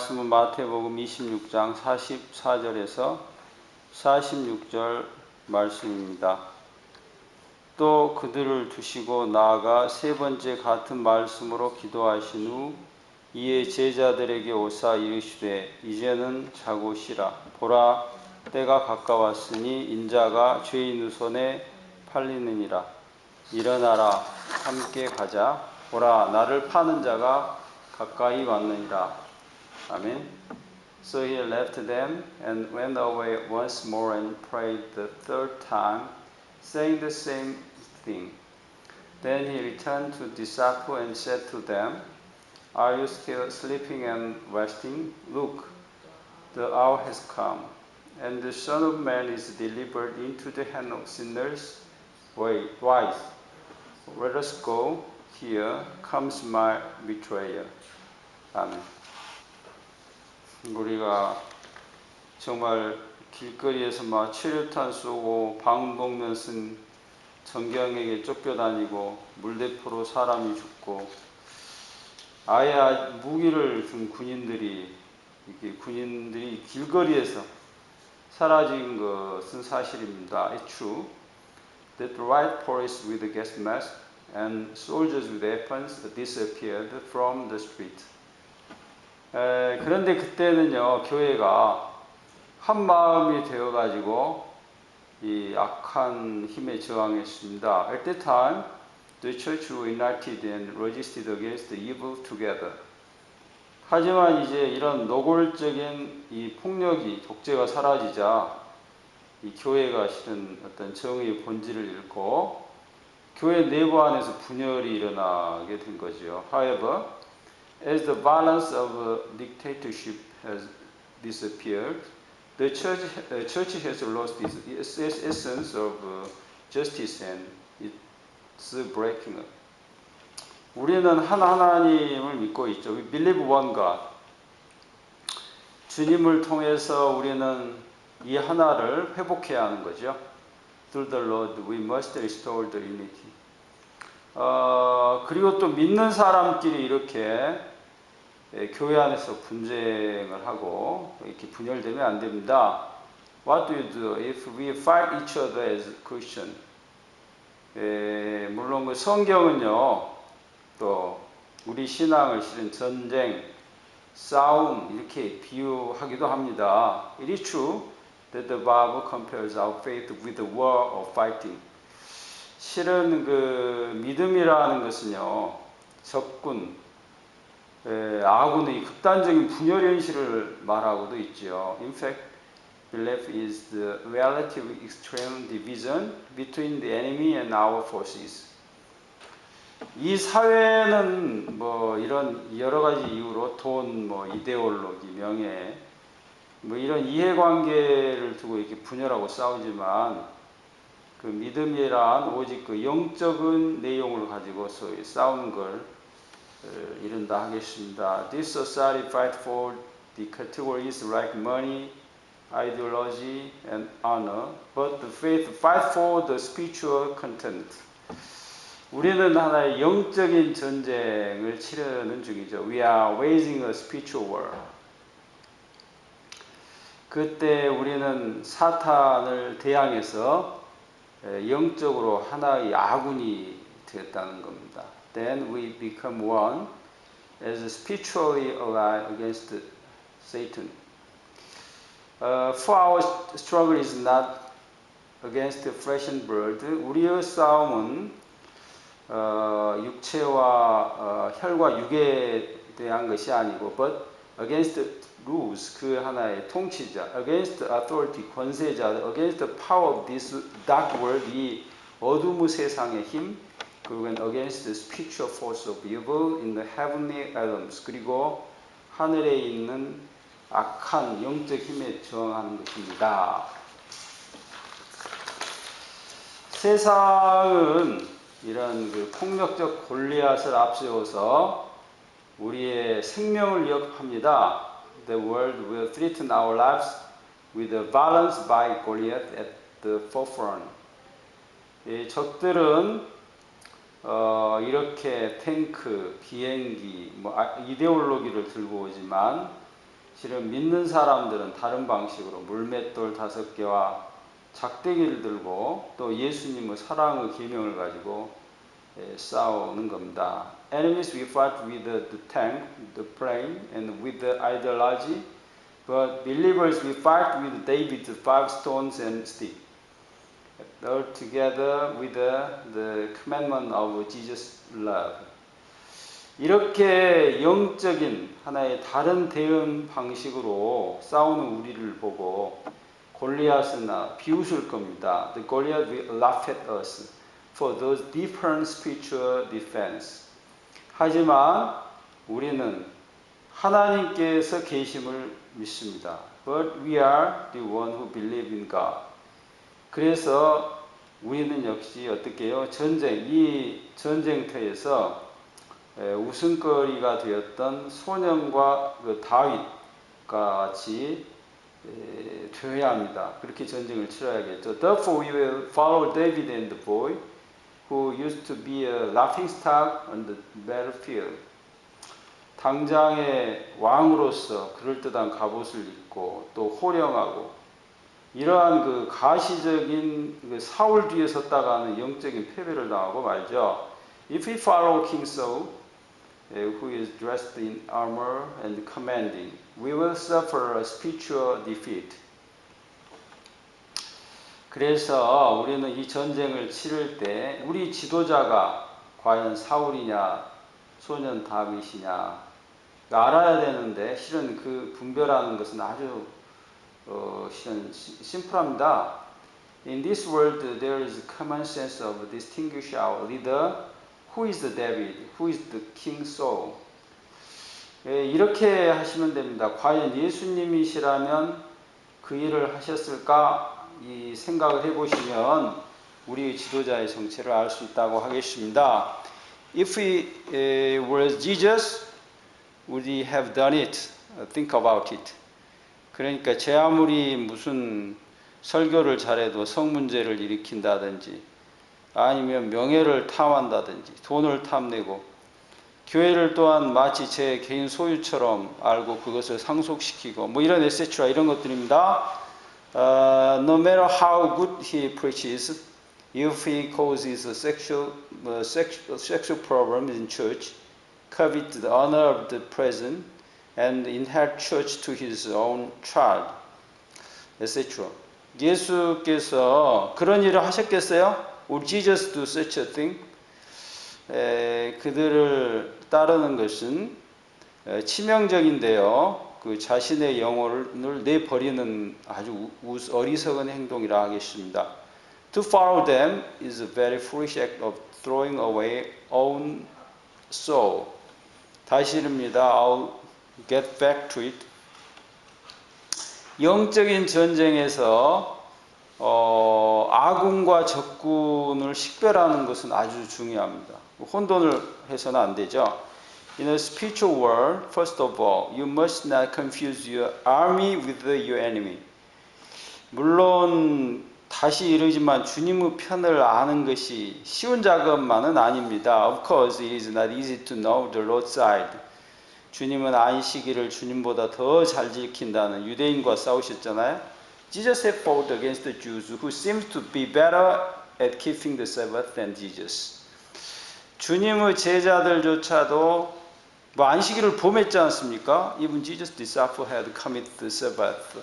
말씀은 마태복음 26장 44절에서 46절 말씀입니다. 또 그들을 두시고 나아가 세 번째 같은 말씀으로 기도하신 후 이에 제자들에게 오사 이르시되 이제는 자고 쉬라. 보라 때가 가까웠으니 인자가 죄인의 손에 팔리느니라. 일어나라 함께 가자. 보라 나를 파는 자가 가까이 왔느니라. 아멘. So he left them and went away once more and prayed the third time, saying the same thing. Then he returned to the disciples and said to them, Are you still sleeping and resting? Look, the hour has come, and the Son of Man is delivered into the hand of sinners. Rise, let us go. Here comes my betrayer. 아멘. 우리가 정말 길거리에서 막 최루탄 쏘고 방독면 쓴 정경에게 쫓겨다니고 물대포로 사람이 죽고 아예 무기를 든 군인들이 길거리에서 사라진 것은 사실입니다. It's true that the riot police with the gas mask and soldiers with weapons disappeared from the street. 그런데 그때는요, 교회가 한 마음이 되어가지고 이 악한 힘에 저항했습니다. At that time, the church were united and resisted against the evil together. 하지만 이제 이런 노골적인 이 폭력이 독재가 사라지자 이 교회가 실은 어떤 정의의 본질을 잃고 교회 내부 안에서 분열이 일어나게 된 거죠. However, as the violence of dictatorship has disappeared, the church has lost its essence of justice and its breaking up. 우리는 한 하나님을 믿고 있죠. We believe one God. 주님을 통해서 우리는 이 하나를 회복해야 하는 거죠. Through the Lord, we must restore the unity. 그리고 또 믿는 사람끼리 이렇게 교회 안에서 분쟁을 하고 이렇게 분열되면 안 됩니다. What do you do if we fight each other as Christian? 물론 그 성경은요, 또 우리 신앙을 실은 전쟁, 싸움 이렇게 비유하기도 합니다. It is true that the Bible compares our faith with the war of fighting. 실은 그 믿음이라는 것은요, 적군, 아군의 극단적인 분열 현실을 말하고도 있죠. In fact, belief is the relative extreme division between the enemy and our forces. 이 사회는 뭐 이런 여러 가지 이유로 돈, 뭐 이데올로기, 명예, 뭐 이런 이해관계를 두고 이렇게 분열하고 싸우지만 그 믿음이란 오직 그 영적인 내용을 가지고서 싸우는 걸 이른다 하겠습니다. This society fight for the categories like money, ideology, and honor, but the faith fight for the spiritual content. 우리는 하나의 영적인 전쟁을 치르는 중이죠. We are waging a spiritual war. 그때 우리는 사탄을 대항해서 영적으로 하나의 아군이 되었다는 겁니다. Then we become one as spiritually allied against Satan. For our struggle is not against flesh and blood. 우리의 싸움은 육체와 혈과 육에 대한 것이 아니고, but against rules, 그 하나의 통치자, against authority, 권세자, against the power of this dark world, 이 어둠의 세상의 힘, 그리고 against the spiritual force of evil in the heavenly realms, 그리고 하늘에 있는 악한 영적 힘에 저항하는 것입니다. 세상은 이런 그 폭력적 골리앗을 앞세워서 우리의 생명을 위협합니다. The world will threaten our lives with the violence by Goliath at the forefront. 이 적들은 이렇게 탱크, 비행기, 뭐 이데올로기를 들고 오지만 실은 믿는 사람들은 다른 방식으로 물맷돌 5개와 작대기를 들고 또 예수님의 사랑의 계명을 가지고 싸우는 겁니다. Enemies we fight with the tank, the plane, and with the ideology. But believers we fight with David's 5 stones and stick. All together with the commandment of Jesus' love. 이렇게 영적인 하나의 다른 대응 방식으로 싸우는 우리를 보고 골리앗은 비웃을 겁니다. The Goliath will laugh at us for those different spiritual defense. 하지만 우리는 하나님께서 계심을 믿습니다. But we are the one who believe in God. 그래서 우리는 역시 어떻게 해요? 이 전쟁터에서 웃음거리가 되었던 소년과 그 다윗과 같이 되어야 합니다. 그렇게 전쟁을 치러야겠죠. Therefore we will follow David and the boy who used to be a laughingstock on the battlefield. 당장의 왕으로서 그럴듯한 갑옷을 입고 또 호령하고 이러한 그 가시적인 그 사울 뒤에 섰다가는 영적인 패배를 당하고 말죠. If we follow King Saul, who is dressed in armor and commanding, we will suffer a spiritual defeat. 그래서 우리는 이 전쟁을 치를 때 우리 지도자가 과연 사울이냐 소년 다윗이냐 알아야 되는데 실은 그 분별하는 것은 아주 실은 심플합니다. In this world there is common sense of distinguish our leader. Who is the David? Who is the King Saul? 이렇게 하시면 됩니다. 과연 예수님이시라면 그 일을 하셨을까? 이 생각을 해보시면 우리 지도자의 정체를 알 수 있다고 하겠습니다. If he was Jesus, would he have done it? Think about it. 그러니까 제 아무리 무슨 설교를 잘해도 성문제를 일으킨다든지 아니면 명예를 탐한다든지 돈을 탐내고 교회를 또한 마치 제 개인 소유처럼 알고 그것을 상속시키고 뭐 이런 etc. 이런 것들입니다. No matter how good he preaches, if he causes a sexual problems in church, covet the honor of the present, and inherit church to his own child, etc. 예수께서 그런 일을 하셨겠어요? Would Jesus do such a thing? 그들을 따르는 것은 치명적인데요. 그 자신의 영혼을 내버리는 아주 어리석은 행동이라 하겠습니다. To follow them is a very foolish act of throwing away own soul. 다시입니다. I'll get back to it. 영적인 전쟁에서 아군과 적군을 식별하는 것은 아주 중요합니다. 혼돈을 해서는 안 되죠. In a spiritual world, first of all, you must not confuse your army with your enemy. 물론 다시 이르지만 주님의 편을 아는 것이 쉬운 작업만은 아닙니다. Of course, it is not easy to know the Lord's side. 주님은 안식일을 주님보다 더 잘 지킨다는 유대인과 싸우셨잖아요. Jesus had fought against the Jews who seemed to be better at keeping the Sabbath than Jesus. 주님의 제자들조차도 뭐 안식일을 범했지 않습니까? Even Jesus' disciples had committed the Sabbath.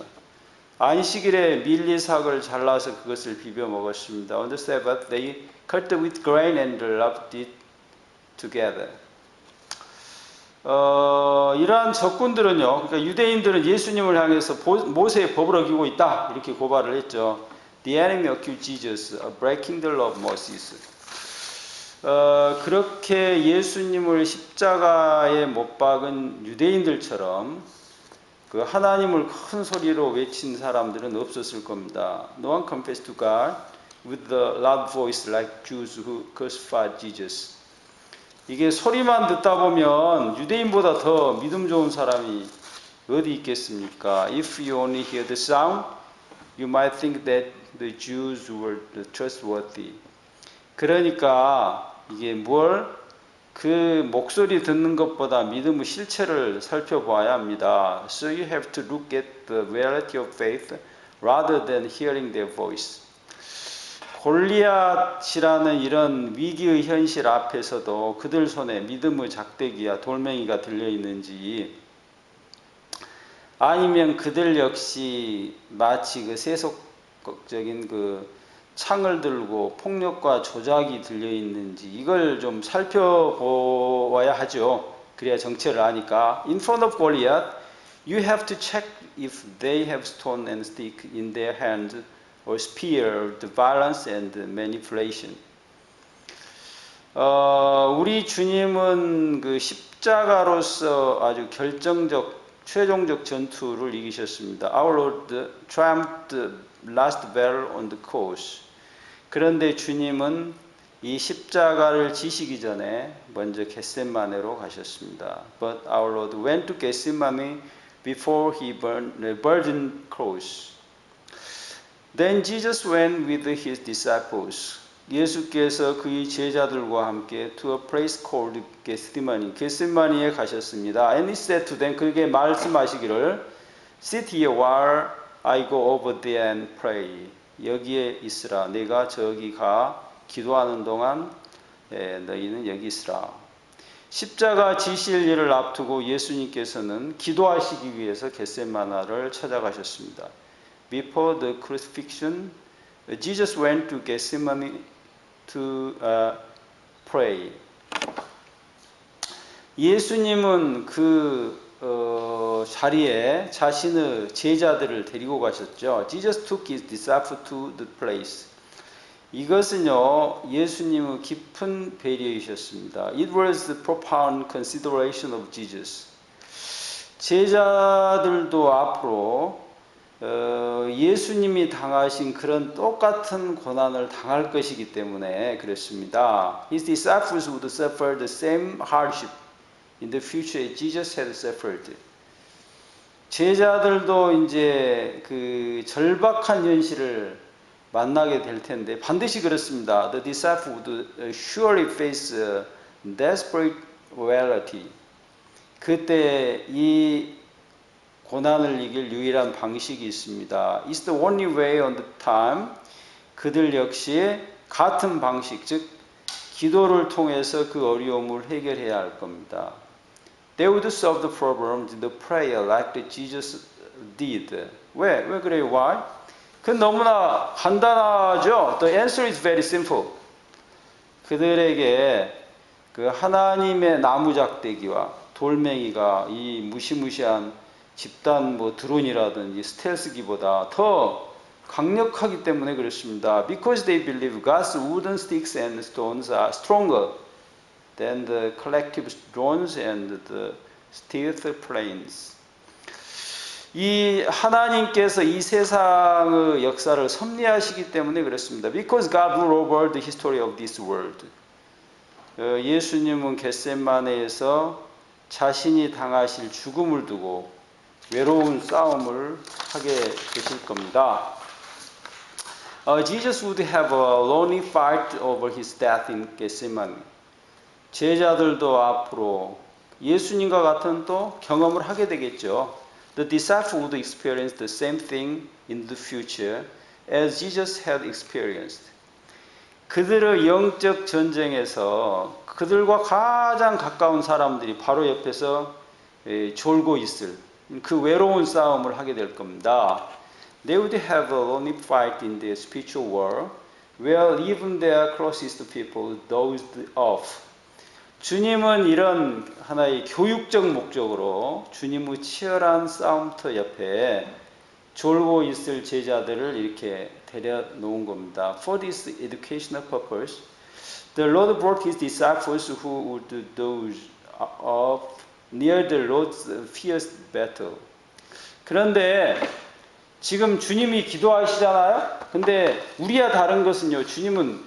안식일에 밀리삭을 잘라서 그것을 비벼 먹었습니다. On the Sabbath, they cut with grain and rubbed it together. 이러한 적군들은요, 그러니까 유대인들은 예수님을 향해서 모세의 법을 어기고 있다 이렇게 고발을 했죠. The enemy accused Jesus of breaking the law of Moses. 그렇게 예수님을 십자가에 못 박은 유대인들처럼 그 하나님을 큰 소리로 외친 사람들은 없었을 겁니다. No one confessed to God with the loud voice like Jews who crucified Jesus. 이게 소리만 듣다 보면 유대인보다 더 믿음 좋은 사람이 어디 있겠습니까? If you only hear the sound, you might think that the Jews were trustworthy. 그러니까 이게 그 목소리 듣는 것보다 믿음의 실체를 살펴봐야 합니다. So you have to look at the reality of faith rather than hearing their voice. 골리앗이라는 이런 위기의 현실 앞에서도 그들 손에 믿음의 작대기와 돌멩이가 들려있는지, 아니면 그들 역시 마치 그 세속적인 그 창을 들고 폭력과 조작이 들려있는지 이걸 좀 살펴보아야 하죠. 그래야 정체를 아니까. In front of Goliath, you have to check if they have stone and stick in their hand or spear, the violence and manipulation. 우리 주님은 그 십자가로서 아주 결정적, 최종적 전투를 이기셨습니다. Our Lord triumphed the last battle on the cross. 그런데 주님은 이 십자가를 지시기 전에 먼저 겟세마네로 가셨습니다. But our Lord went to Gethsemane before he burned the burden cross. Then Jesus went with his disciples. 예수께서 그의 제자들과 함께 to a place called Gethsemane, 겟세마니에 가셨습니다. And he said to them, 그에게 말씀하시기를, sit here while I go over there and pray. 여기에 있으라. 내가 저기 가 기도하는 동안 너희는 여기 있으라. 십자가 지실 일을 앞두고 예수님께서는 기도하시기 위해서 겟세마나를 찾아가셨습니다. Before the crucifixion, Jesus went to Gethsemane to pray. 예수님은 그 자리에 자신의 제자들을 데리고 가셨죠. Jesus took his disciples to the place. 이것은요, 예수님의 깊은 배려이셨습니다. It was the profound consideration of Jesus. 제자들도 앞으로 예수님이 당하신 그런 똑같은 고난을 당할 것이기 때문에 그렇습니다. His disciples would suffer the same hardship in the future as Jesus had suffered. 제자들도 이제 그 절박한 현실을 만나게 될 텐데 반드시 그렇습니다. The disciples would surely face desperate reality. 그때 이 고난을 이길 유일한 방식이 있습니다. It's the only way on the time. 그들 역시 같은 방식, 즉 기도를 통해서 그 어려움을 해결해야 할 겁니다. They would solve the problem with the prayer like Jesus did. 왜 그래요? Why? 그건 너무나 간단하죠. The answer is very simple. 그들에게 그 하나님의 나무작대기와 돌멩이가 이 무시무시한 집단 드론이라든지 스텔스기보다 더 강력하기 때문에 그렇습니다. Because they believe God's wooden sticks and stones are stronger than the collective drones and the stealth planes. 이 하나님께서 이 세상의 역사를 섭리하시기 때문에 그렇습니다. Because God ruled over the history of this world. 예수님은 겟세마네에서 자신이 당하실 죽음을 두고 외로운 싸움을 하게 되실 겁니다. Jesus would have a lonely fight over his death in Gethsemane. 제자들도 앞으로 예수님과 같은 또 경험을 하게 되겠죠. The disciples would experience the same thing in the future as Jesus had experienced. 그들의 영적 전쟁에서 그들과 가장 가까운 사람들이 바로 옆에서 졸고 있을 그 외로운 싸움을 하게 될 겁니다. They would have a lonely fight in the spiritual war, where even their closest people dozed off. 주님은 이런 하나의 교육적 목적으로 주님의 치열한 싸움터 옆에 졸고 있을 제자들을 이렇게 데려 놓은 겁니다. For this educational purpose, the Lord brought his disciples who would doze off near the Lord's fierce battle. 그런데 지금 주님이 기도하시잖아요. 근데 우리와 다른 것은요, 주님은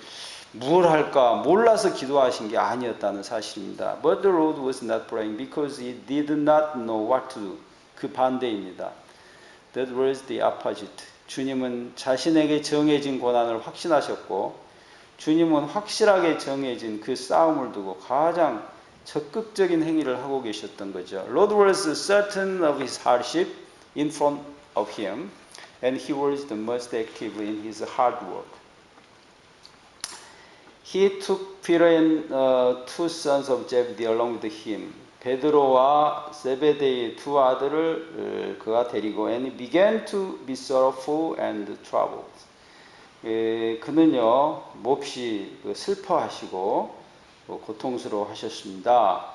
뭘 할까 몰라서 기도하신 게 아니었다는 사실입니다. But the Lord was not praying because he did not know what to do. 그 반대입니다. That was the opposite. 주님은 자신에게 정해진 고난을 확신하셨고, 주님은 확실하게 정해진 그 싸움을 두고 가장 적극적인 행위를 하고 계셨던 거죠. Lord was certain of his hardship in front of him, and he was the most active in his hard work. He took Peter and two sons of Zebedee along with him. 베드로와 세베데의 두 아들을 그가 데리고 and began to be sorrowful and troubled. 그는요 몹시 슬퍼하시고 고통스러워하셨습니다.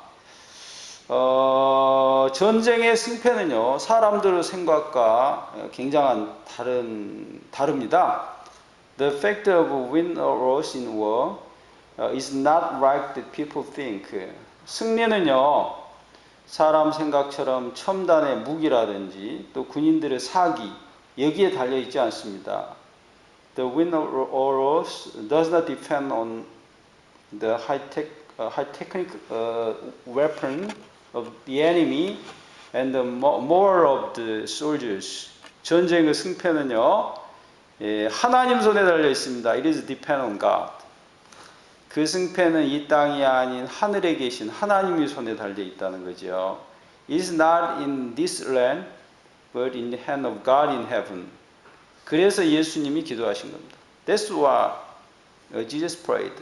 전쟁의 승패는요 사람들의 생각과 굉장한 다릅니다. The fact of win or loss in war is not like the people think. 승리는요 사람 생각처럼 첨단의 무기라든지 또 군인들의 사기 여기에 달려 있지 않습니다. The win or loss does not depend on the high-tech weapon of the enemy and the moral of the soldiers. 전쟁의 승패는요 하나님 손에 달려 있습니다. It is depend on God. 그 승패는 이 땅이 아닌 하늘에 계신 하나님의 손에 달려 있다는 거죠. It is not in this land, but in the hand of God in heaven. 그래서 예수님이 기도하신 겁니다. That's why Jesus prayed.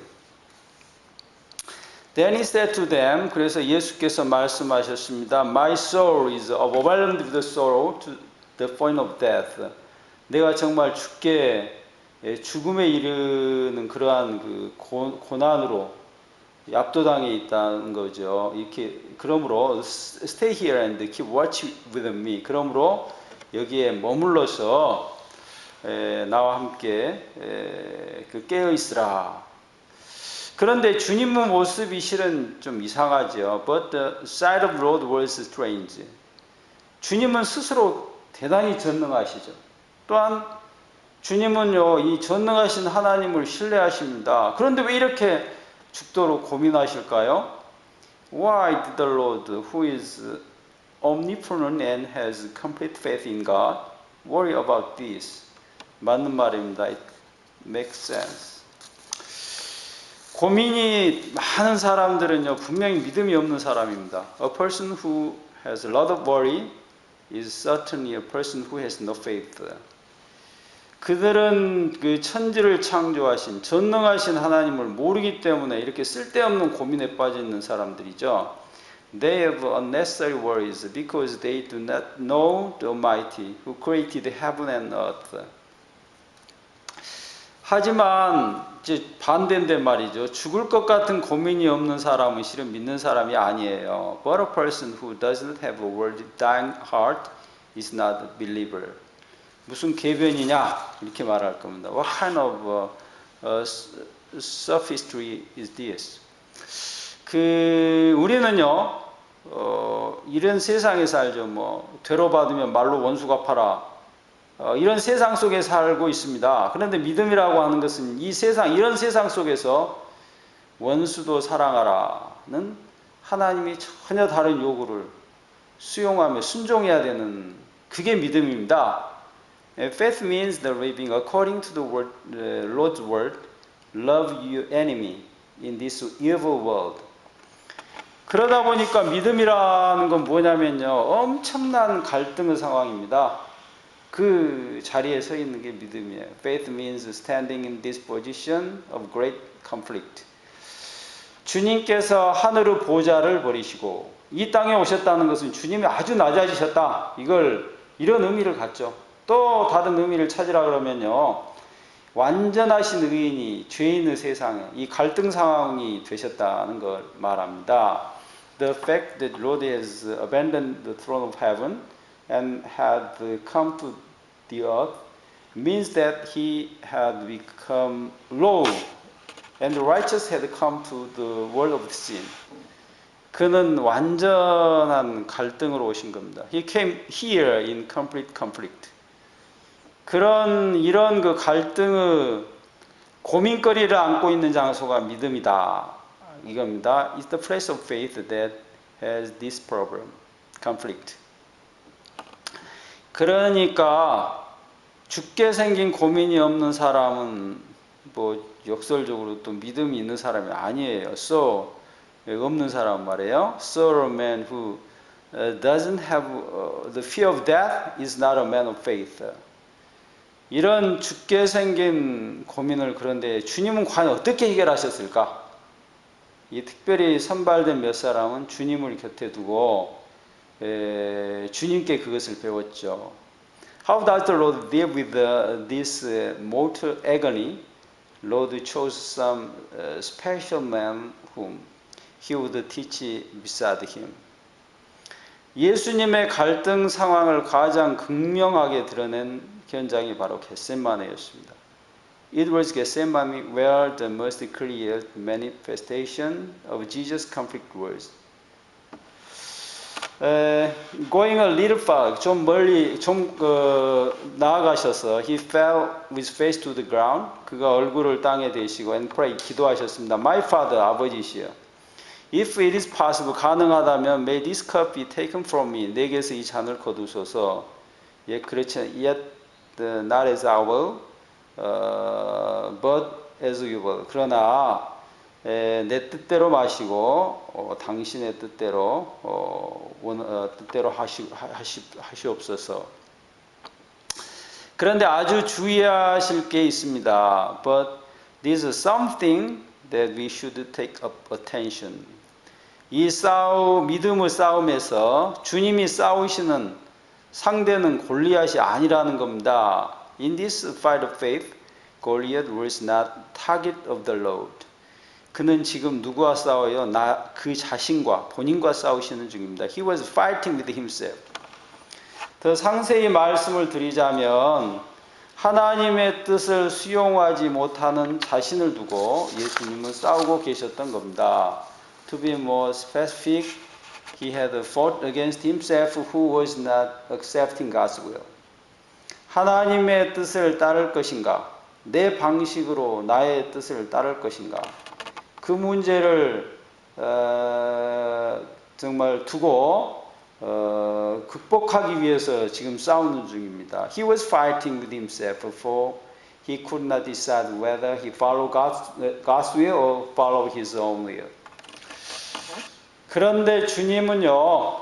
Then he said to them, 그래서 예수께서 말씀하셨습니다. My soul is overwhelmed with sorrow to the point of death. 내가 정말 죽음에 이르는 그러한 그 고난으로 압도당해 있다는 거죠. 이렇게 그러므로 stay here and keep watch with me. 그러므로 여기에 머물러서 나와 함께 깨어 있으라. 그런데 주님의 모습이 실은 좀 이상하죠. But the sight of the Lord was strange. 주님은 스스로 대단히 전능하시죠. 또한 주님은요, 이 전능하신 하나님을 신뢰하십니다. 그런데 왜 이렇게 죽도록 고민하실까요? Why did the Lord, who is omnipotent and has complete faith in God, worry about this? 맞는 말입니다. It makes sense. 고민이 많은 사람들은요, 분명히 믿음이 없는 사람입니다. A person who has a lot of worry is certainly a person who has no faith. 그들은 그 천지를 창조하신 전능하신 하나님을 모르기 때문에 이렇게 쓸데없는 고민에 빠져 있는 사람들이죠. They have unnecessary worries because they do not know the Almighty who created heaven and earth. 하지만 이제 반대인데 말이죠. 죽을 것 같은 고민이 없는 사람은 실은 믿는 사람이 아니에요. But a person who does not have a world dying heart is not a believer. 무슨 궤변이냐 이렇게 말할 겁니다. What kind of sophistry is this? 우리는요 이런 세상에 살죠. 뭐 되로 받으면 말로 원수 갚아라. 이런 세상 속에 살고 있습니다. 그런데 믿음이라고 하는 것은 이런 세상 속에서 원수도 사랑하라는 하나님이 전혀 다른 요구를 수용하며 순종해야 되는 그게 믿음입니다. Faith means the living according to the word, Lord's word, love your enemy in this evil world. 그러다 보니까 믿음이라는 건 뭐냐면요, 엄청난 갈등의 상황입니다. 그 자리에 서 있는 게 믿음이에요. Faith means standing in this position of great conflict. 주님께서 하늘의 보좌를 버리시고 이 땅에 오셨다는 것은 주님이 아주 낮아지셨다. 이런 의미를 갖죠. 또 다른 의미를 찾으라 그러면요. 완전하신 의인이 죄인의 세상에 이 갈등 상황이 되셨다는 걸 말합니다. The fact that Lord has abandoned the throne of heaven and had come to the earth means that he had become low and the righteous had come to the world of sin. 그는 완전한 갈등으로 오신 겁니다. He came here in complete conflict. 이런 그 갈등의 고민거리를 안고 있는 장소가 믿음이다. 이겁니다. It's the place of faith that has this problem, conflict. 그러니까 죽게 생긴 고민이 없는 사람은 뭐 역설적으로 또 믿음이 있는 사람이 아니에요. So 없는 사람 말이에요. So a man who doesn't have the fear of death is not a man of faith. 이런 죽게 생긴 고민을 그런데 주님은 과연 어떻게 해결하셨을까? 이 특별히 선발된 몇 사람은 주님을 곁에 두고 주님께 그것을 배웠죠. How does the Lord deal with this mortal agony? Lord chose some special man whom He would teach beside Him. 예수님의 갈등 상황을 가장 극명하게 드러낸 현장이 바로 겟세마네였습니다. It was Gethsemane where the most clear manifestation of Jesus' conflict was. Going a little far, 좀 멀리, 나아가셔서 he fell with face to the ground. 그가 얼굴을 땅에 대시고 and pray, 기도하셨습니다. My Father, 아버지시여. If it is possible, 가능하다면 may this cup be taken from me. 내게서 이 잔을 거두소서. 그렇지, yet not as I will, but as you will. 그러나 내 뜻대로 마시고 당신의 뜻대로 뜻대로 하시옵소서. 그런데 아주 주의하실 게 있습니다. But this is something that we should take up attention. 이 믿음의 싸움에서 주님이 싸우시는 상대는 골리앗이 아니라는 겁니다. In this fight of faith, Goliath was not target of the Lord. 그는 지금 누구와 싸워요? 그 자신과 본인과 싸우시는 중입니다. He was fighting with himself. 더 상세히 말씀을 드리자면 하나님의 뜻을 수용하지 못하는 자신을 두고 예수님은 싸우고 계셨던 겁니다. To be more specific, he had fought against himself who was not accepting God's will. 하나님의 뜻을 따를 것인가? 내 방식으로 나의 뜻을 따를 것인가? 그 문제를 정말 두고 극복하기 위해서 지금 싸우는 중입니다. He was fighting with himself for he could not decide whether he followed God's will or followed his own will. 그런데 주님은요,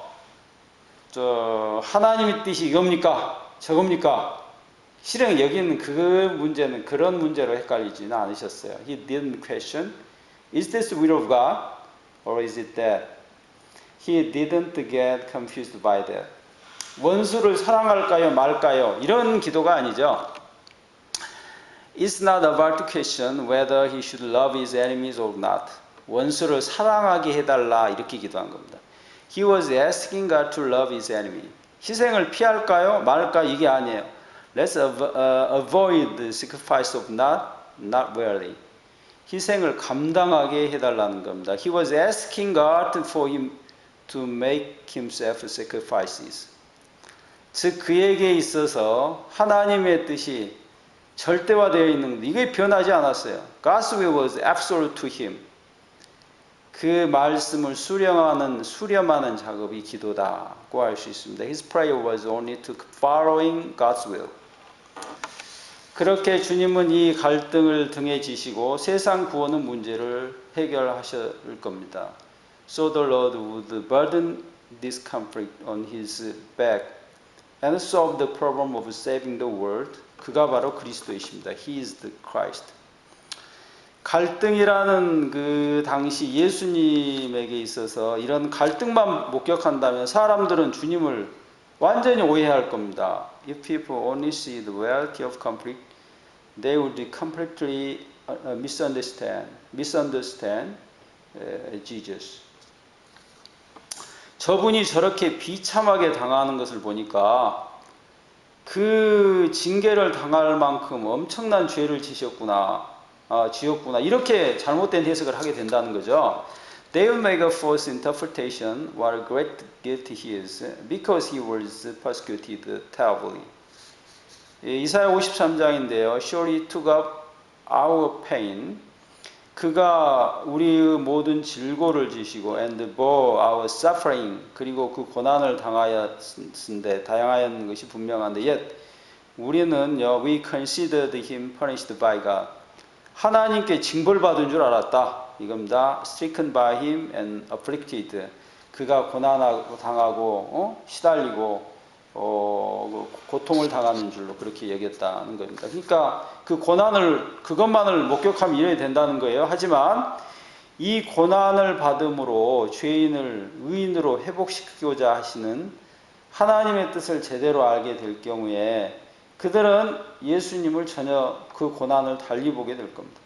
하나님의 뜻이 이겁니까? 저겁니까? 실은 여기는 그 문제는 그런 문제로 헷갈리지는 않으셨어요. He didn't question, is this the will of God or is it that? He didn't get confused by that. 원수를 사랑할까요, 말까요? 이런 기도가 아니죠. It's not about the question whether he should love his enemies or not. 원수를 사랑하게 해달라 이렇게 기도한 겁니다. He was asking God to love his enemy. 희생을 피할까요, 말까 이게 아니에요. Let's avoid the sacrifice of not really. 희생을 감당하게 해달라는 겁니다. He was asking God for him to make himself sacrifices. 즉 그에게 있어서 하나님의 뜻이 절대화되어 있는 겁니다. 이게 변하지 않았어요. God's will was absolute to him. 그 말씀을 수렴하는 작업이 기도다고 할 수 있습니다. His prayer was only to following God's will. 그렇게 주님은 이 갈등을 등에 지시고 세상 구원의 문제를 해결하실 겁니다. So the Lord would burden this conflict on his back and solve the problem of saving the world. 그가 바로 그리스도이십니다. He is the Christ. 갈등이라는 그 당시 예수님에게 있어서 이런 갈등만 목격한다면 사람들은 주님을 완전히 오해할 겁니다. If people only see the reality of conflict, they would completely misunderstand Jesus. 저분이 저렇게 비참하게 당하는 것을 보니까 그 징계를 당할 만큼 엄청난 죄를 지었구나 이렇게 잘못된 해석을 하게 된다는 거죠. They will make a false interpretation what a great guilt he is because he was persecuted terribly. 이사야 53장인데요. Surely took up our pain. 그가 우리의 모든 질고를 지시고 and bore our suffering. 그리고 그 고난을 당하였는데 다양한 것이 분명한데 yet 우리는요 we considered him punished by God. 하나님께 징벌받은 줄 알았다. 이겁니다. stricken by him and afflicted. 그가 고난당하고 시달리고 고통을 당하는 줄로 그렇게 여겼다는 겁니다. 그러니까 그 고난을 그것만을 목격하면 이해야 된다는 거예요. 하지만 이 고난을 받음으로 죄인을 의인으로 회복시키고자 하시는 하나님의 뜻을 제대로 알게 될 경우에 그들은 예수님을 전혀 그 고난을 달리 보게 될 겁니다.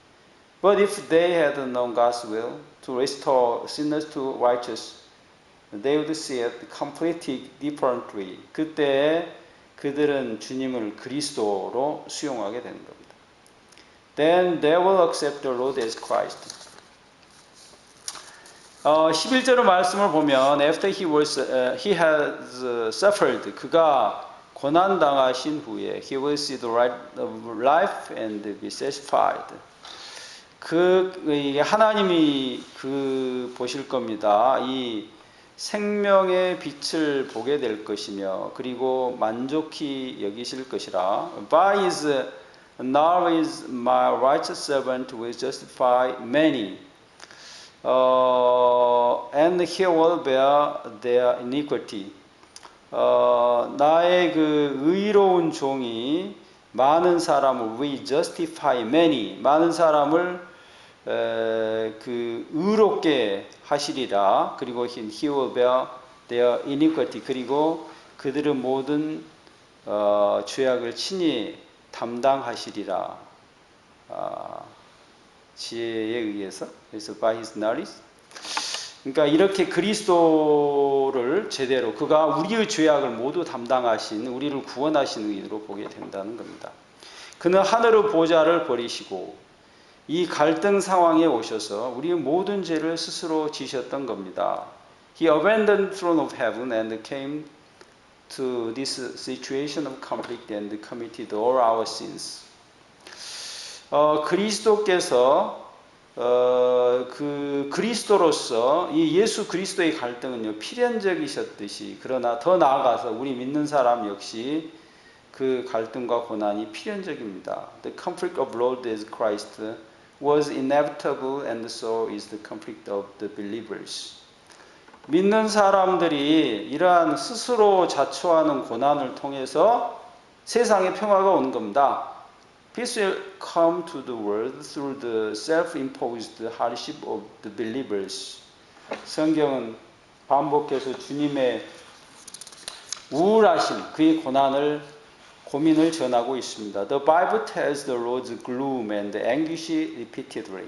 But if they had known God's will to restore sinners to righteousness, they would see it completely differently. 그때 그들은 주님을 그리스도로 수용하게 되는 겁니다. Then they will accept the Lord as Christ. 11절의 말씀을 보면 after he has suffered 그가 고난 당하신 후에 he will see the right of life and be satisfied. 하나님이 보실 겁니다. 이 생명의 빛을 보게 될 것이며 그리고 만족히 여기실 것이라. By his knowledge my righteous servant will justify many. And he will bear their iniquity. 나의 그 의로운 종이 많은 사람을 we justify many 많은 사람을 그 의롭게 하시리라. 그리고 he will bear their iniquity. 그리고 그들의 모든 죄악을 친히 담당하시리라. 지혜에 의해서. 그래서 by his knowledge. 그러니까 이렇게 그리스도를 제대로 그가 우리의 죄악을 모두 담당하신 우리를 구원하신 의인으로 보게 된다는 겁니다. 그는 하늘의 보좌를 버리시고 이 갈등 상황에 오셔서 우리의 모든 죄를 스스로 지셨던 겁니다. He abandoned the throne of heaven and came to this situation of conflict and committed all our sins. 그리스도께서 그 그리스도로서 이 예수 그리스도의 갈등은요 필연적이셨듯이 그러나 더 나아가서 우리 믿는 사람 역시 그 갈등과 고난이 필연적입니다. The conflict of Lord as Christ was inevitable and so is the conflict of the believers. 믿는 사람들이 이러한 스스로 자초하는 고난을 통해서 세상에 평화가 오는 겁니다. Peace will come to the world through the self-imposed hardship of the believers. 성경은 반복해서 주님의 우울하심, 그의 고민을 전하고 있습니다. The Bible tells the Lord's gloom and anguish repeatedly.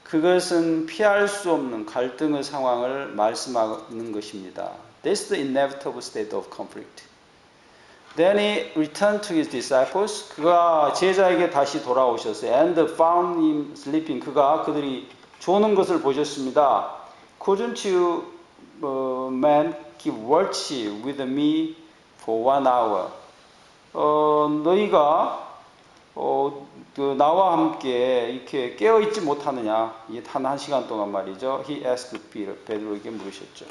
그것은 피할 수 없는 갈등의 상황을 말씀하는 것입니다. That's the inevitable state of conflict. Then he returned to his disciples. 그가 제자에게 다시 돌아오셨어요. And found him sleeping. 그들이 조는 것을 보셨습니다. Couldn't you men keep watch with me for 1 hour? 너희가 나와 함께 이렇게 깨어 있지 못하느냐? 이게 단 1시간 동안 말이죠. He asked Peter. 베드로에게 물으셨죠.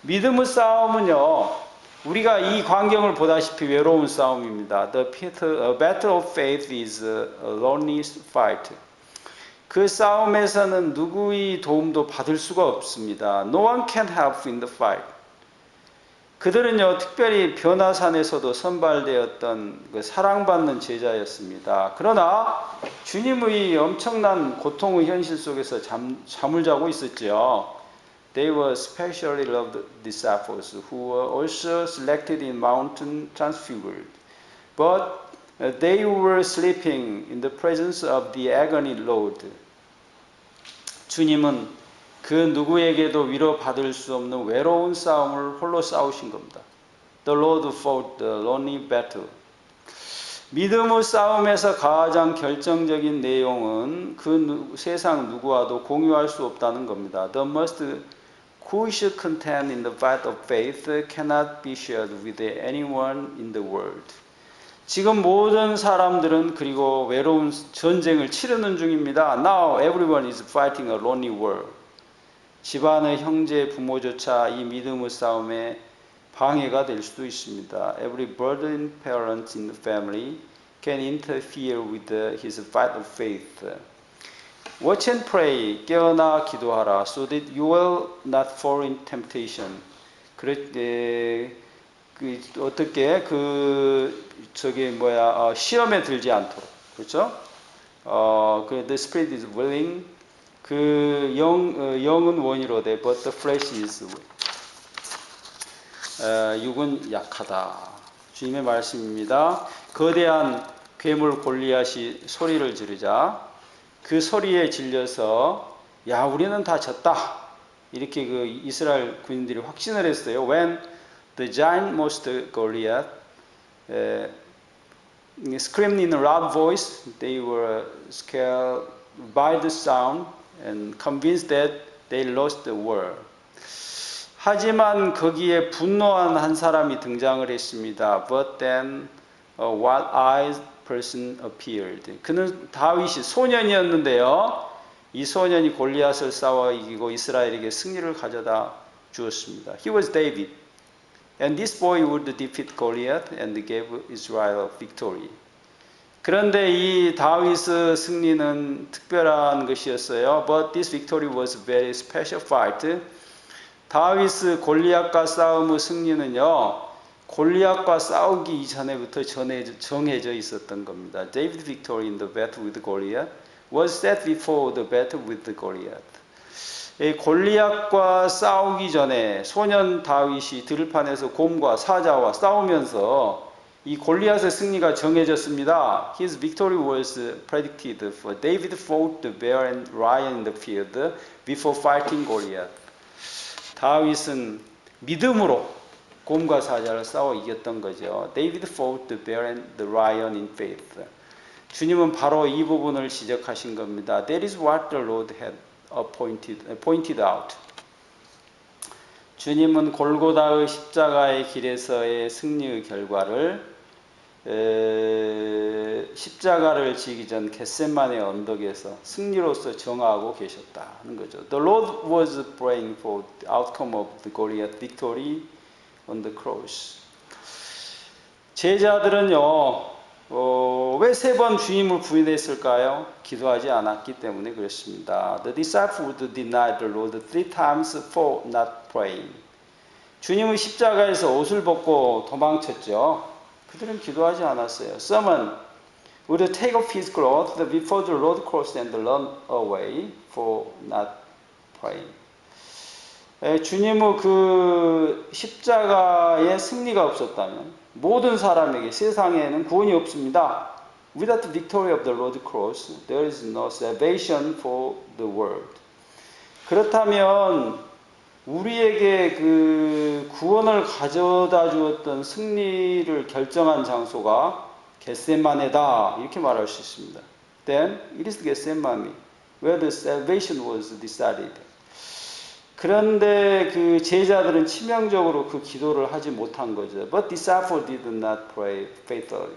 믿음의 싸움은요. 우리가 이 광경을 보다시피 외로운 싸움입니다. The battle of faith is a lonely fight. 그 싸움에서는 누구의 도움도 받을 수가 없습니다. No one can help in the fight. 그들은요, 특별히 변화산에서도 선발되었던 그 사랑받는 제자였습니다. 그러나 주님의 엄청난 고통의 현실 속에서 잠을 자고 있었죠. They were specially loved disciples who were also selected in mountain transfigured. But they were sleeping in the presence of the agony Lord. 주님은 그 누구에게도 위로받을 수 없는 외로운 싸움을 홀로 싸우신 겁니다. The Lord fought the lonely battle. 믿음의 싸움에서 가장 결정적인 내용은 세상 누구와도 공유할 수 없다는 겁니다. The most crucial content in the fight of faith cannot be shared with anyone in the world. 지금 모든 사람들은 그리고 외로운 전쟁을 치르는 중입니다. Now everyone is fighting a lonely war. 집안의 형제, 부모조차 이 믿음의 싸움에 방해가 될 수도 있습니다. Every burdened parent in the family can interfere with his fight of faith. Watch and pray. 깨어나 기도하라. So that you will not fall in temptation. 어떻게 시험에 들지 않도록. 그렇죠? the spirit is willing. 영은 원이로되 but the flesh is 육은 약하다. 주님의 말씀입니다. 거대한 괴물 골리앗이 소리를 지르자 그 소리에 질려서 야 우리는 다 졌다. 이렇게 이스라엘 군인들이 확신을 했어요. When the giant monster Goliath screamed in a loud voice, they were scared by the sound and convinced that they lost the war. 하지만 거기에 분노한 한 사람이 등장을 했습니다. But then a wild-eyed person appeared. 그는 다윗이 소년이었는데요. 이 소년이 골리앗을 싸워 이기고 이스라엘에게 승리를 가져다 주었습니다. He was David. And this boy would defeat Goliath and gave Israel victory. 그런데 이 다윗의 승리는 특별한 것이었어요. But this victory was a very special fight. 다윗의 골리앗과 싸움의 승리는요. 골리앗과 싸우기 이전에부터 정해져 있었던 겁니다. David's victory in the battle with Goliath was set before the battle with Goliath. 골리앗과 싸우기 전에 소년 다윗이 들판에서 곰과 사자와 싸우면서 이 골리앗의 승리가 정해졌습니다. His victory was predicted, for David fought the bear and lion in the field before fighting Goliath. 다윗은 믿음으로 곰과 사자를 싸워 이겼던 거죠. David fought the bear and the lion in faith. 주님은 바로 이 부분을 지적하신 겁니다. That is what the Lord had pointed out. 주님은 골고다의 십자가의 길에서의 승리의 결과를 십자가를 지기 전 겟세마네 언덕에서 승리로서 정하고 계셨다는 거죠. The Lord was praying for the outcome of the Goliath victory on the cross. 제자들은요, 왜 세 번 주님을 부인했을까요? 기도하지 않았기 때문에 그렇습니다. The disciples denied the Lord 3 times for not praying. 주님은 십자가에서 옷을 벗고 도망쳤죠. 그들은 기도하지 않았어요. Someone would take off his clothes before the Lord crossed and run away for not praying. 주님의 그 십자가의 승리가 없었다면 모든 사람에게 세상에는 구원이 없습니다. Without the victory of the Lord's cross, there is no salvation for the world. 그렇다면 우리에게 그 구원을 가져다 주었던 승리를 결정한 장소가 겟세마네다 이렇게 말할 수 있습니다. Then it is Gethsemane where the salvation was decided. 그런데 그 제자들은 치명적으로 그 기도를 하지 못한 거죠. But disciples did not pray faithfully.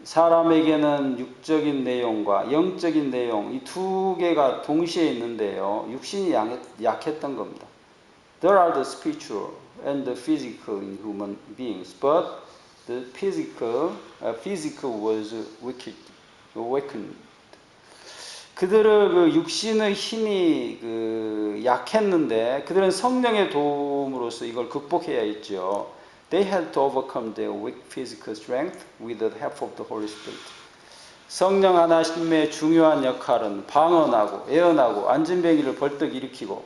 사람에게는 육적인 내용과 영적인 내용 이 두 개가 동시에 있는데요. 육신이 약했던 겁니다. There are the spiritual and the physical in human beings, but the physical was weakened. 그들의 그 육신의 힘이 약했는데 그들은 성령의 도움으로써 이걸 극복해야 했죠. They had to overcome their weak physical strength with the help of the Holy Spirit. 성령 하나님의 중요한 역할은 방언하고 예언하고 안진뱅이를 벌떡 일으키고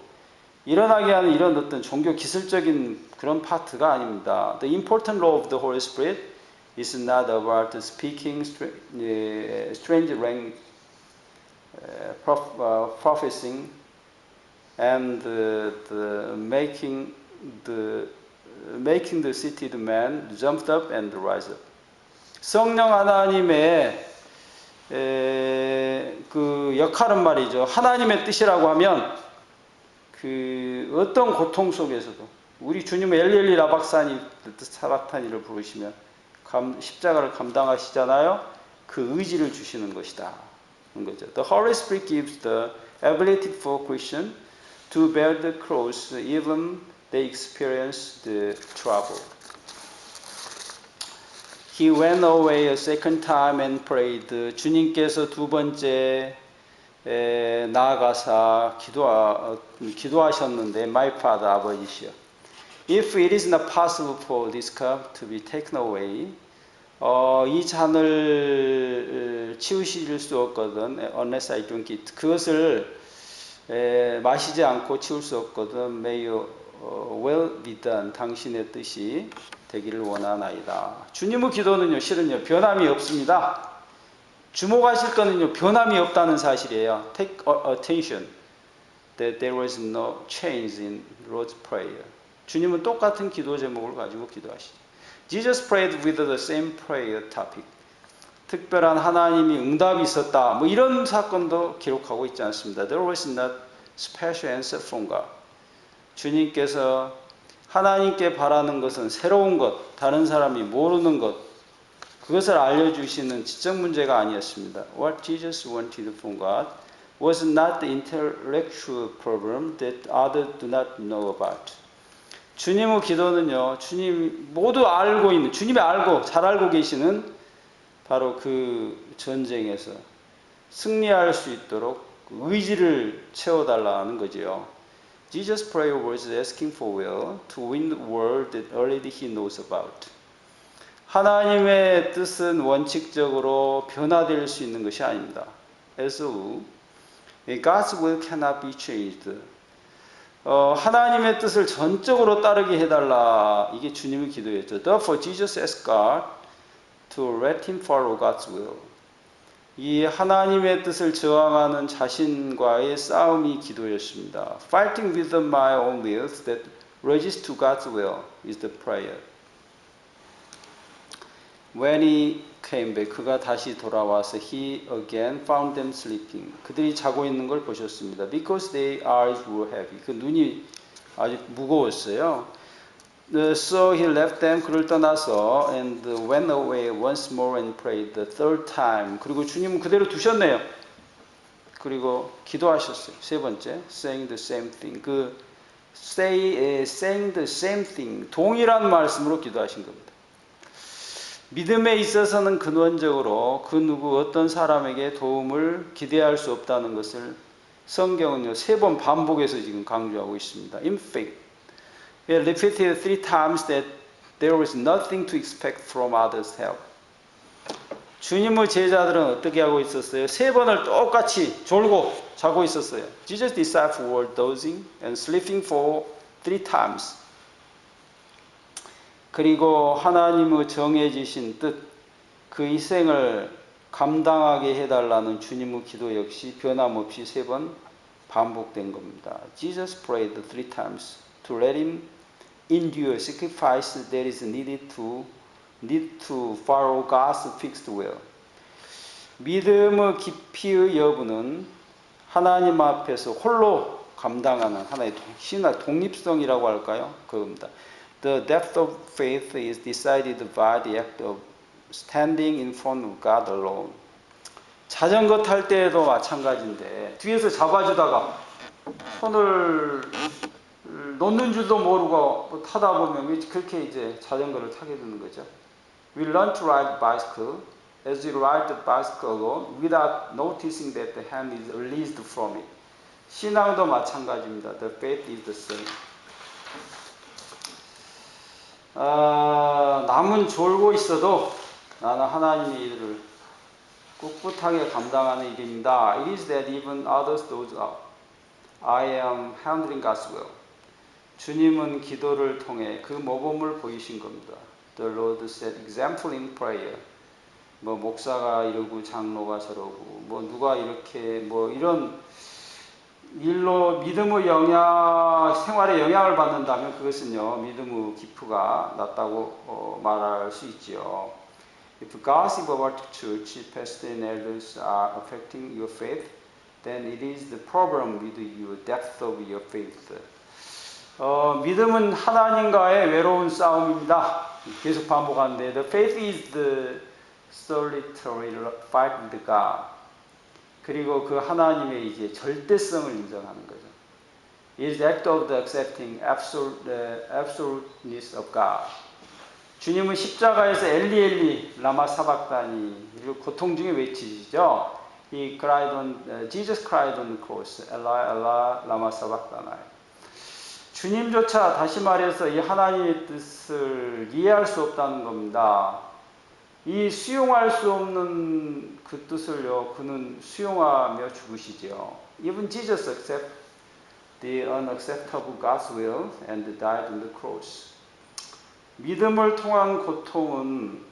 일어나게 하는 이런 어떤 종교 기술적인 그런 파트가 아닙니다. The important role of the Holy Spirit is not about speaking strange language, prophesying, and making the seated man jumped up and rise up. 성령 하나님의 그 역할은 말이죠. 하나님의 뜻이라고 하면 그 어떤 고통 속에서도 우리 주님의 엘리엘리 라박사니 사박타니를 부르시면 십자가를 감당하시잖아요. 그 의지를 주시는 것이다. 거죠. The Holy Spirit gives the ability for Christians to bear the cross even they experience the trouble. He went away a second time and prayed. 주님께서 두 번째 나아가사 기도하셨는데, my father, 아버지시여. If it is not possible for this cup to be taken away, 이 잔을 치우실 수 없거든. Unless I drink it. 그것을 마시지 않고 치울 수 없거든. May you well be done. 당신의 뜻이 되기를 원하나이다. 주님의 기도는요, 실은요, 변함이 없습니다. 주목하실 거는요, 변함이 없다는 사실이에요. Take attention that there was no change in Lord's prayer. 주님은 똑같은 기도 제목을 가지고 기도하시죠. Jesus prayed with the same prayer topic. 특별한 하나님이 응답이 있었다. 뭐 이런 사건도 기록하고 있지 않습니다. There was not special answer from God. 주님께서 하나님께 바라는 것은 새로운 것, 다른 사람이 모르는 것, 그것을 알려주시는 지적 문제가 아니었습니다. What Jesus wanted from God was not the intellectual problem that others do not know about. 주님의 기도는요, 주님 모두 알고 있는, 주님이 알고 잘 알고 계시는 바로 그 전쟁에서 승리할 수 있도록 의지를 채워달라는 거지요. Jesus' prayer was asking for will to win the world that already he knows about. 하나님의 뜻은 원칙적으로 변화될 수 있는 것이 아닙니다. As God's will cannot be changed. 하나님의 뜻을 전적으로 따르게 해달라. 이게 주님의 기도였죠. Therefore, Jesus asked God to let him follow God's will. 이 하나님의 뜻을 저항하는 자신과의 싸움이 기도였습니다. Fighting with my own wills that resist to God's will is the prayer. When he came back, 그가 다시 돌아와서 he again found them sleeping. 그들이 자고 있는 걸 보셨습니다. Because their eyes were heavy. 그 눈이 아주 무거웠어요. So he left them. 그를 떠나서 and went away once more and prayed the third time. 그리고 주님은 그대로 두셨네요. 그리고 기도하셨어요. 세 번째, saying the same thing. saying the same thing. 동일한 말씀으로 기도하신 겁니다. 믿음에 있어서는 근원적으로 그 누구 어떤 사람에게 도움을 기대할 수 없다는 것을 성경은요, 3번 반복해서 지금 강조하고 있습니다. In faith, it repeated 3 times that there was nothing to expect from others' help. 주님의 제자들은 어떻게 하고 있었어요? 3번을 똑같이 졸고 자고 있었어요. Jesus' disciples were dozing and sleeping for 3 times. 그리고 하나님의 정해지신 뜻, 그 희생을 감당하게 해달라는 주님의 기도 역시 변함없이 3번 반복된 겁니다. Jesus prayed 3 times to let him endure sacrifice that is need to follow God's fixed will. 믿음의 깊이의 여부는 하나님 앞에서 홀로 감당하는 하나의 신의 독립성이라고 할까요? 그겁니다. The depth of faith is decided by the act of standing in front of God alone. 자전거 탈 때에도 마찬가지인데 뒤에서 잡아주다가 손을 놓는 줄도 모르고 타다 보면 그렇게 이제 자전거를 타게 되는 거죠. We learn to ride bicycle as you ride the bicycle alone without noticing that the hand is released from it. 신앙도 마찬가지입니다. The faith is the same. 남은 졸고 있어도 나는 하나님의 일을 꿋꿋하게 감당하는 일입니다. It is that even others doze up. I am handling God's will. 주님은 기도를 통해 그 모범을 보이신 겁니다. The Lord set example in prayer. 뭐 목사가 이러고 장로가 저러고 뭐 누가 이렇게 뭐 이런 일로 믿음의 생활에 영향을 받는다면 그것은요, 믿음의 기프가 낮다고 말할 수 있지요. If gossip about the church, pastor and elders are affecting your faith, then it is the problem with your depth of your faith. 믿음은 하나님과의 외로운 싸움입니다. 계속 반복하는데, the faith is the solitary fight with God. 그리고 그 하나님의 이제 절대성을 인정하는 거죠. It is the act of the accepting absoluteness of God. 주님은 십자가에서 엘리 엘리 라마 사박다니를 고통 중에 외치시죠. He cried on, Jesus cried on the cross, Eli, Eli, lama sabachthani. 주님조차 다시 말해서 이 하나님의 뜻을 이해할 수 없다는 겁니다. 이 수용할 수 없는 그 뜻을요, 그는 수용하며 죽으시죠. Even Jesus accepted the unacceptable God's will and died on the cross. 믿음을 통한 고통은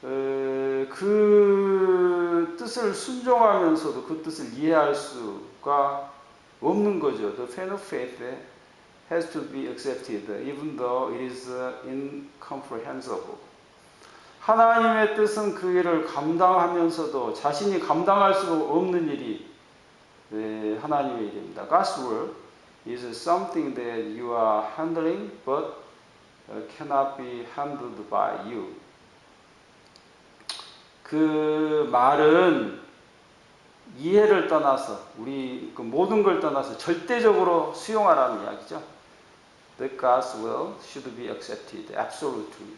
그 뜻을 순종하면서도 그 뜻을 이해할 수가 없는 거죠. The fan of faith has to be accepted, even though it is incomprehensible. 하나님의 뜻은 그 일을 감당하면서도 자신이 감당할 수 없는 일이 하나님의 일입니다. God's will is something that you are handling, but cannot be handled by you. 그 말은 이해를 떠나서 우리 그 모든 걸 떠나서 절대적으로 수용하라는 이야기죠. The God's will should be accepted absolutely.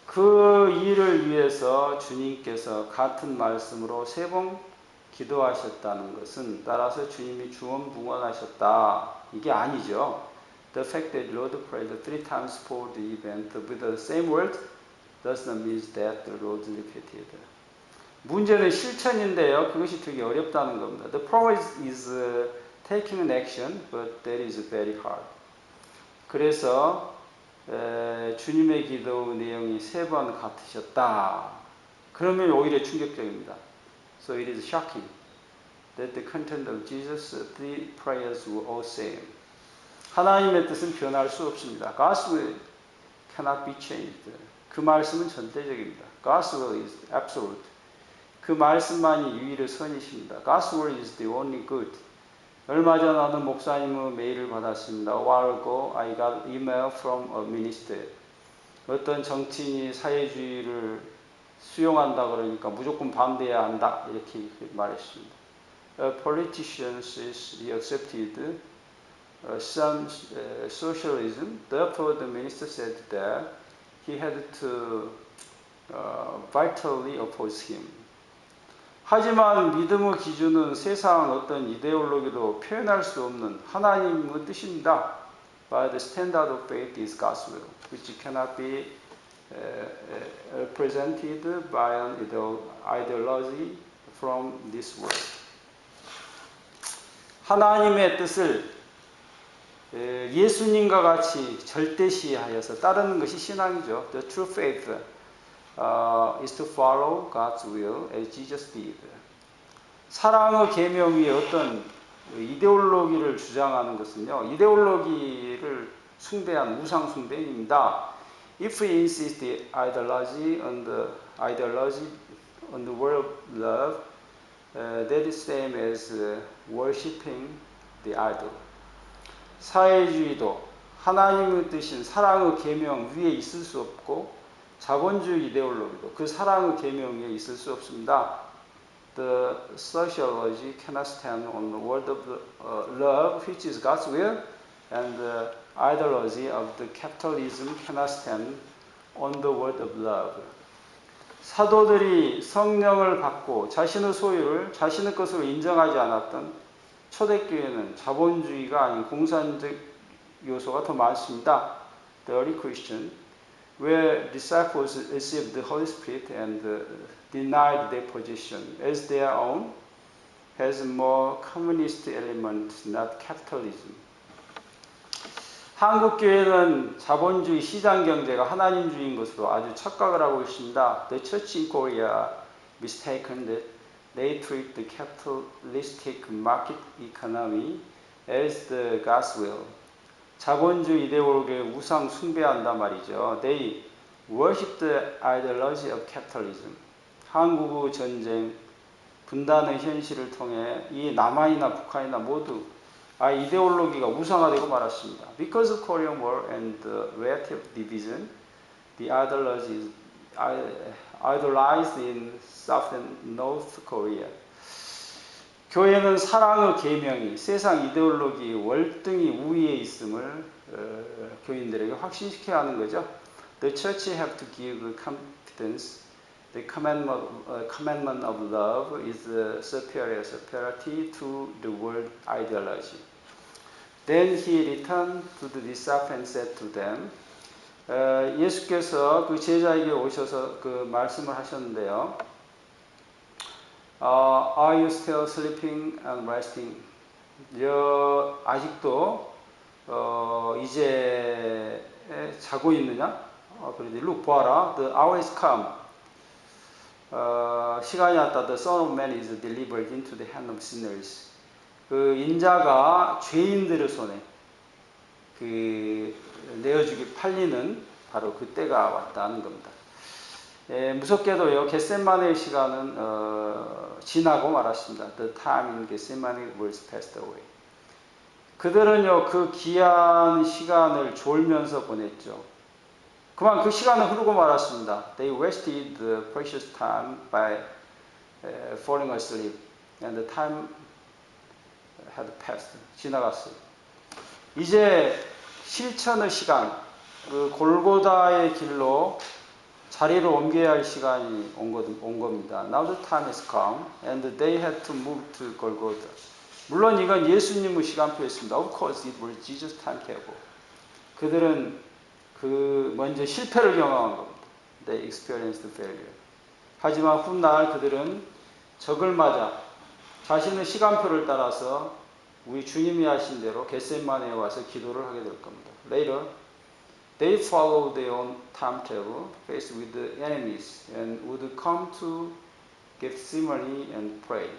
그 일을 위해서 주님께서 같은 말씀으로 3번 기도하셨다는 것은 따라서 주님이 주원붕원하셨다 이게 아니죠. The fact that Lord prayed 3 times for the event with the same word does not mean that the Lord repeated. 문제는 실천인데요. 그것이 되게 어렵다는 겁니다. The promise is taking an action, but that is very hard. 그래서 주님의 기도 내용이 3번 같으셨다. 그러면 오히려 충격적입니다. So it is shocking that the content of Jesus' 3 prayers were all same. 하나님의 뜻은 변할 수 없습니다. God's will cannot be changed. 그 말씀은 절대적입니다. God's will is absolute. 그 말씀만이 유일의 선이십니다. God's will is the only good. 얼마 전 어느 목사님의 메일을 받았습니다. A while ago I got email from a minister. 어떤 정치인이 사회주의를 수용한다 그러니까 무조건 반대해야 한다 이렇게 말했습니다. A politician says he accepted some socialism. Therefore the minister said that he had to vitally oppose him. 하지만 믿음의 기준은 세상 어떤 이데올로기로 표현할 수 없는 하나님의 뜻입니다. But the standard of faith is God's will, which cannot be presented by an ideology from this world. 하나님의 뜻을 예수님과 같이 절대시하여서 따르는 것이 신앙이죠. The true faith is to follow God's will as Jesus did. 사랑의 계명 위에 어떤 이데올로기를 주장하는 것은요, 이데올로기를 숭배한 우상 숭배입니다. If we insist the ideology on the word of love, that is same as worshiping the idol. 사회주의도 하나님의 뜻인 사랑의 계명 위에 있을 수 없고 자본주의 이데올로기도 그 사랑의 계명 위에 있을 수 없습니다. The sociology cannot stand on the word of love, which is God's will, and the ideology of the capitalism cannot stand on the word of love. 사도들이 성령을 받고 자신의 소유를 자신의 것으로 인정하지 않았던 초대교회는 자본주의가 아닌 공산적 요소가 더 많습니다. The early Christian, where disciples received the Holy Spirit and denied their position as their own, has more communist elements, not capitalism. 한국 교회는 자본주의 시장 경제가 하나님주의인 것으로 아주 착각을 하고 있습니다. The church in Korea mistaken that they treat the capitalistic market economy as the God's will. 자본주의 이데올로기를 우상 숭배한단 말이죠. They worship the ideology of capitalism. 한국의 전쟁, 분단의 현실을 통해 이 남한이나 북한이나 모두 이데올로기가 우상화되고 말았습니다. Because of Korean War and the relative division, the ideology is idolized in South and North Korea. 교회는 사랑의 계명이 세상 이데올로기 월등히 우위에 있음을 교인들에게 확신시켜야 하는 거죠. The church have to give confidence. The commandment of love is superiority to the world ideology. Then he returned to the disciples and said to them, 예수께서 그 제자에게 오셔서 그 말씀을 하셨는데요. Are you still sleeping and resting? 아직도 이제 자고 있느냐? 그런데 look 보아라. The hour is come. 시간이 왔다. The Son of Man is delivered into the hand of sinners. 그 인자가 죄인들의 손에 그 내어주기 팔리는 바로 그 때가 왔다는 겁니다. 무섭게도요, 겟세마네의 시간은 지나고 말았습니다. The time in Gethsemane was passed away. 그들은요, 그 귀한 시간을 졸면서 보냈죠. 그만 그 시간은 흐르고 말았습니다. They wasted the precious time by falling asleep, and the time had passed. 지나갔어요. 이제 실천의 시간, 그 골고다의 길로 자리를 옮겨야 할 시간이 온 겁니다. Now the time has come, and they had to move to Golgotha. 물론 이건 예수님의 시간표였습니다. Of course, it was Jesus' timetable. 그들은 그 먼저 실패를 경험한 겁니다. They experienced failure. 하지만 훗날 그들은 적을 맞아 자신의 시간표를 따라서 우리 주님이 하신 대로 겟세마네에 와서 기도를 하게 될 겁니다. Later, they followed their own timetable, faced with the enemies, and would come to Gethsemane and pray.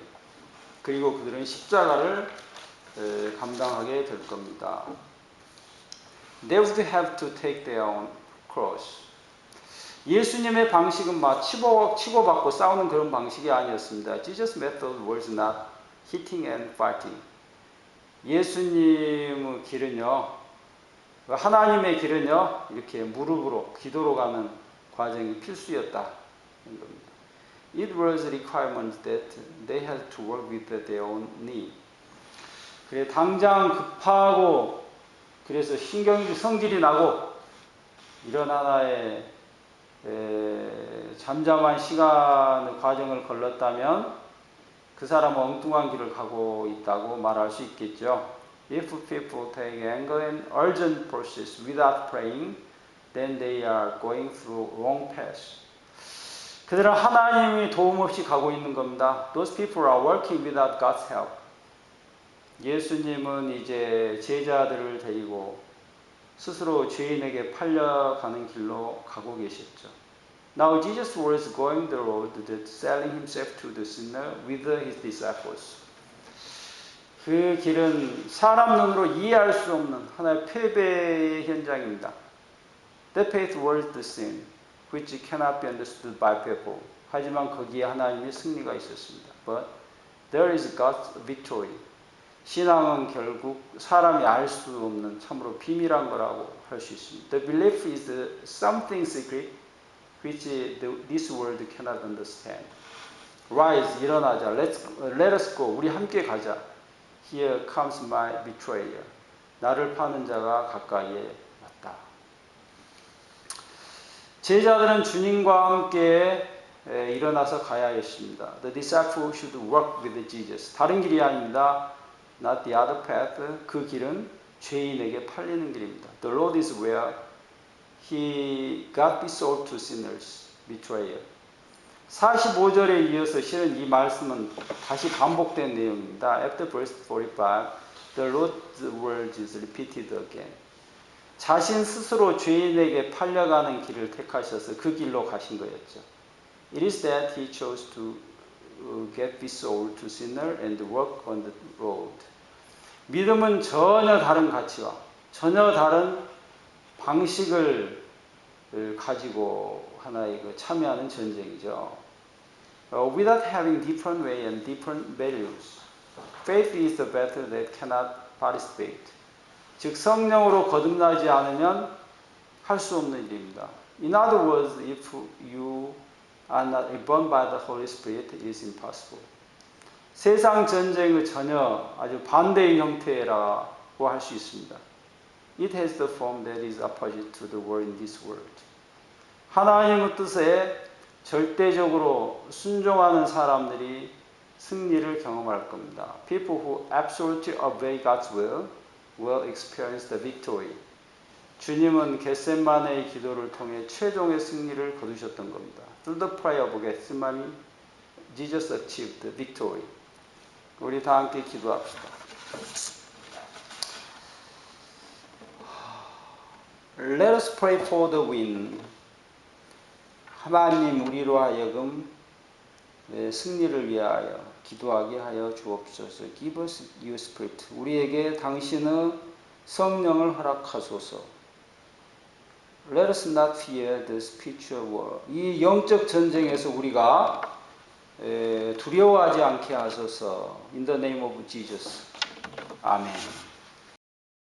그리고 그들은 십자가를 감당하게 될 겁니다. They would have to take their own cross. 예수님의 방식은 막 치고받고 싸우는 그런 방식이 아니었습니다. Jesus' method was not hitting and fighting. 예수님의 길은요, 하나님의 길은요, 이렇게 무릎으로 기도로 가는 과정이 필수였다. It was a requirement that they had to work with their own need. 그래 당장 급하고 그래서 성질이 나고 이런 하나의 잠잠한 시간의 과정을 걸렀다면 그 사람은 엉뚱한 길을 가고 있다고 말할 수 있겠죠. If people take anger and urgent process without praying, then they are going through wrong path. 그들은 하나님이 도움 없이 가고 있는 겁니다. Those people are working without God's help. 예수님은 이제 제자들을 데리고 스스로 죄인에게 팔려가는 길로 가고 계셨죠. Now Jesus was going the road that selling himself to the sinner with his disciples. 그 길은 사람 눈으로 이해할 수 없는 하나의 패배의 현장입니다. That path was the sin, which cannot be understood by people. 하지만 거기에 하나님의 승리가 있었습니다. But there is God's victory. 신앙은 결국 사람이 알 수 없는 참으로 비밀한 거라고 할 수 있습니다. The belief is something secret which this world cannot understand. Rise, 일어나자. Let us go. 우리 함께 가자. Here comes my betrayer. 나를 파는 자가 가까이에 왔다. 제자들은 주님과 함께 일어나서 가야 했습니다. The disciples should work with Jesus. 다른 길이 아닙니다. Not the other path. 그 길은 죄인에게 팔리는 길입니다. The road is where he got be sold to sinners, betrayer. 45절에 이어서 실은 이 말씀은 다시 반복된 내용입니다. After verse 45, the Lord's words is repeated again. 자신 스스로 죄인에게 팔려가는 길을 택하셔서 그 길로 가신 거였죠. It is that he chose to get be sold to sinner and walk on the road. 믿음은 전혀 다른 가치와 전혀 다른 방식을 가지고 하나의 참여하는 전쟁이죠. Without having different way and different values, faith is the battle that cannot participate. 즉 성령으로 거듭나지 않으면 할 수 없는 일입니다. In other words, if you are not reborn by the Holy Spirit, it is impossible. 세상 전쟁의 전혀 아주 반대의 형태라고 할 수 있습니다. It has the form that is opposite to the world in this world. 하나님의 뜻에 절대적으로 순종하는 사람들이 승리를 경험할 겁니다. People who absolutely obey God's will experience the victory. 주님은 겟세마네의 기도를 통해 최종의 승리를 거두셨던 겁니다. Through the prayer of Gethsemane, Jesus achieved the victory. 우리 다 함께 기도합시다. Let us pray for the win. 하나님 우리로 하여금 승리를 위하여 기도하게 하여 주옵소서. Give us your spirit. 우리에게 당신의 성령을 허락하소서. Let us not fear the spiritual war. 이 영적 전쟁에서 우리가 두려워하지 않게 하소서. In the name of Jesus. 아멘.